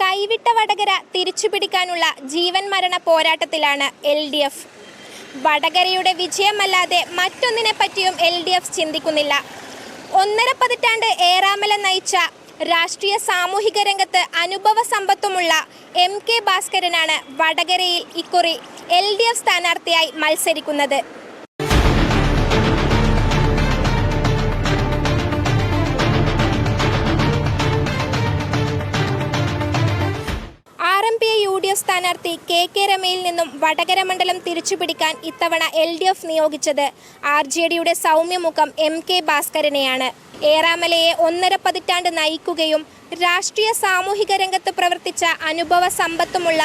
കൈവിട്ട വടകര തിരിച്ചുപിടിക്കാനുള്ള ജീവൻ മരണ പോരാട്ടത്തിലാണ് LDF. വടകരയുടെ വിജയമല്ലാതെ മറ്റൊന്നിനെ പറ്റിയും LDF ചിന്തിക്കുന്നില്ല. 1.5 പതിറ്റാണ്ട് ഏറാമല നയിച്ച രാഷ്ട്രീയ സാമൂഹിക രംഗത്ത് അനുഭവ സമ്പത്തുമുള്ള MK ഭാസ്കരനാണ് വടകരയിൽ ഇക്കുറി LDF സ്ഥാനാർത്ഥിയായി മത്സരിക്കുന്നത്. UDF സ്ഥാനാർത്ഥി KK രമയിൽ നിന്നും വടകര മണ്ഡലം തിരിച്ചുപിടിക്കാൻ ഇത്തവണ LDF നിയോഗിച്ചത് RJDയുടെ സൗമ്യമുഖം MK ഭാസ്കരനെയാണ്. ഏറാമലയെ 1.5 പതിറ്റാണ്ട് നയിക്കുകയും രാഷ്ട്രീയ സാമൂഹിക രംഗത്ത് പ്രവർത്തിച്ച അനുഭവ സമ്പത്തുമുള്ള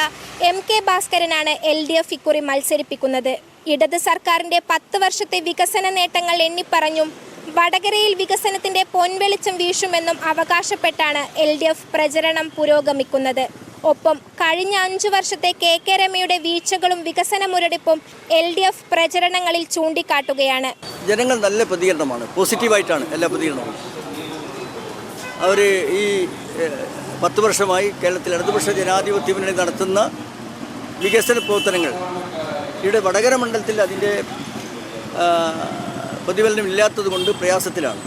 MK ഭാസ്കരനാണ് LDF ഇക്കുറി മത്സരിപ്പിക്കുന്നത്. ഇടത് സർക്കാരിന്റെ 10 വർഷത്തെ വികസന നേട്ടങ്ങൾ എണ്ണിപ്പറഞ്ഞും വടകരയിൽ വികസനത്തിന്റെ പൊൻവെളിച്ചം വീശുമെന്നും അവകാശപ്പെട്ടാണ് LDF പ്രചരണം പുരോഗമിക്കുന്നത്. ഒപ്പം കഴിഞ്ഞ 5 വർഷത്തെ KK രമയുടെ വീഴ്ചകളും വികസന മുരടിപ്പും LDF പ്രചരണങ്ങളിൽ ചൂണ്ടിക്കാട്ടുകയാണ്. ജനങ്ങൾ നല്ല പ്രതികരണമാണ്, പോസിറ്റീവായിട്ടാണ് എല്ലാ പ്രതികരണവും. അവർ ഈ 10 വർഷമായി കേരളത്തിൽ ഇടതുപക്ഷ ജനാധിപത്യ മുന്നണി നടത്തുന്ന വികസന പ്രവർത്തനങ്ങൾ ഇവിടെ വടകര മണ്ഡലത്തിൽ അതിൻ്റെ പ്രതിഫലനം ഇല്ലാത്തത് കൊണ്ട് പ്രയാസത്തിലാണ്.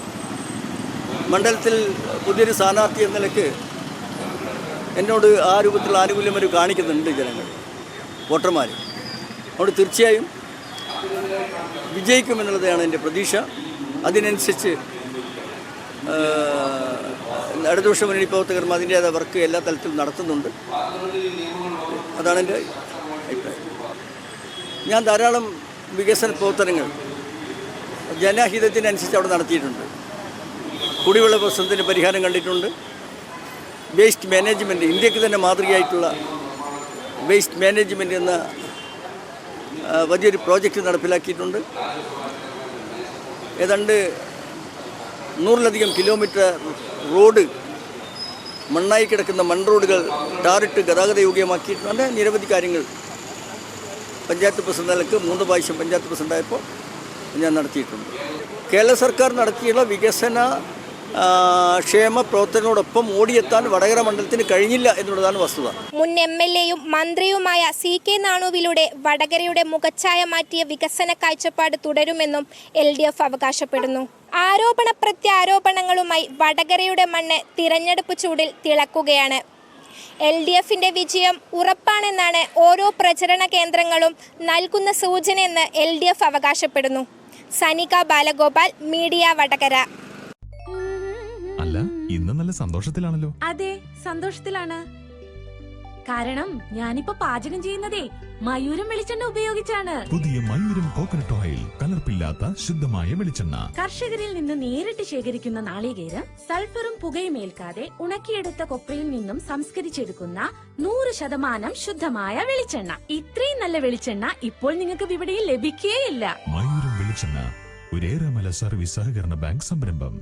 മണ്ഡലത്തിൽ പുതിയൊരു സ്ഥാനാർത്ഥി എന്ന നിലയ്ക്ക് എന്നോട് ആ രൂപത്തിലുള്ള ആനുകൂല്യം അവർ കാണിക്കുന്നുണ്ട് ജനങ്ങൾ, വോട്ടർമാർ. അതുകൊണ്ട് തീർച്ചയായും വിജയിക്കുമെന്നുള്ളതാണ് എൻ്റെ പ്രതീക്ഷ. അതിനനുസരിച്ച് ഇടതുപക്ഷ മുന്നണി പ്രവർത്തകർ അതിൻ്റേതായ വർക്ക് എല്ലാ തലത്തിലും നടത്തുന്നുണ്ട്. അതാണ് എൻ്റെ അഭിപ്രായം. ഞാൻ ധാരാളം വികസന പ്രവർത്തനങ്ങൾ ജനഹിതത്തിനനുസരിച്ച് അവിടെ നടത്തിയിട്ടുണ്ട്. കുടിവെള്ള പ്രശ്നത്തിന് പരിഹാരം കണ്ടിട്ടുണ്ട്. വേസ്റ്റ് മാനേജ്മെൻറ്റ്, ഇന്ത്യക്ക് തന്നെ മാതൃകയായിട്ടുള്ള വേസ്റ്റ് മാനേജ്മെൻറ്റ് എന്ന വലിയൊരു പ്രോജക്റ്റ് നടപ്പിലാക്കിയിട്ടുണ്ട്. ഏതാണ്ട് 100-ലധികം കിലോമീറ്റർ റോഡ്, മണ്ണായി കിടക്കുന്ന മൺറോഡുകൾ ടാറിട്ട് ഗതാഗത യോഗ്യമാക്കിയിട്ടുണ്ട്. അങ്ങനെ നിരവധി കാര്യങ്ങൾ പഞ്ചായത്ത് പ്രസിഡന്റ് നിലക്ക് 3 പ്രാവശ്യം പഞ്ചായത്ത് പ്രസിഡൻ്റായപ്പോൾ ഞാൻ നടത്തിയിട്ടുണ്ട്. കേരള സർക്കാർ നടത്തിയുള്ള വികസന ക്ഷേമ പ്രവർത്തനങ്ങളോടൊപ്പം ഓടിയെത്താൻ വടകര മണ്ഡലത്തിന് കഴിഞ്ഞില്ല എന്നുള്ളതാണ് വസ്തുത. മുൻ MLA-യും മന്ത്രിയുമായ CK നാണുവിലൂടെ വടകരയുടെ മുഖച്ഛായ മാറ്റിയ വികസന കാഴ്ചപ്പാട് തുടരുമെന്നും LDF അവകാശപ്പെടുന്നു. ആരോപണ പ്രത്യാരോപണങ്ങളുമായി വടകരയുടെ മണ്ണ് തിരഞ്ഞെടുപ്പ് ചൂടിൽ തിളക്കുകയാണ്. LDF-ന്റെ വിജയം ഉറപ്പാണെന്നാണ് ഓരോ പ്രചരണ കേന്ദ്രങ്ങളും നൽകുന്ന സൂചനയെന്ന് LDF അവകാശപ്പെടുന്നു. സനിക ബാലഗോപാൽ, മീഡിയ വടകര. അല്ല, ഇന്ന് നല്ല സന്തോഷത്തിലാണല്ലോ. അതെ, സന്തോഷത്തിലാണ്. കാരണം ഞാനിപ്പോ പാചകം ചെയ്യുന്നതേ മയൂരം വെളിച്ചെണ്ണ ഉപയോഗിച്ചാണ്. പുതിയ മയൂരം കോക്കനട്ട് ഓയിൽ, കലർപ്പില്ലാത്ത ശുദ്ധമായ വെളിച്ചെണ്ണ. കർഷകരിൽ നിന്ന് നേരിട്ട് ശേഖരിക്കുന്ന നാളികേരം സൾഫറും പുകയും ഏൽക്കാതെ ഉണക്കിയെടുത്ത കൊപ്രയിൽ നിന്നും സംസ്കരിച്ചെടുക്കുന്ന 100% ശുദ്ധമായ വെളിച്ചെണ്ണ. ഇത്രയും നല്ല വെളിച്ചെണ്ണ ഇപ്പോൾ നിങ്ങൾക്ക് വിപണിയിൽ ലഭിക്കുകയില്ല. മയൂരം വെളിച്ചെണ്ണ, ഒരു ഏറാമല സർവീസ് സഹകരണ ബാങ്ക് സംരംഭം.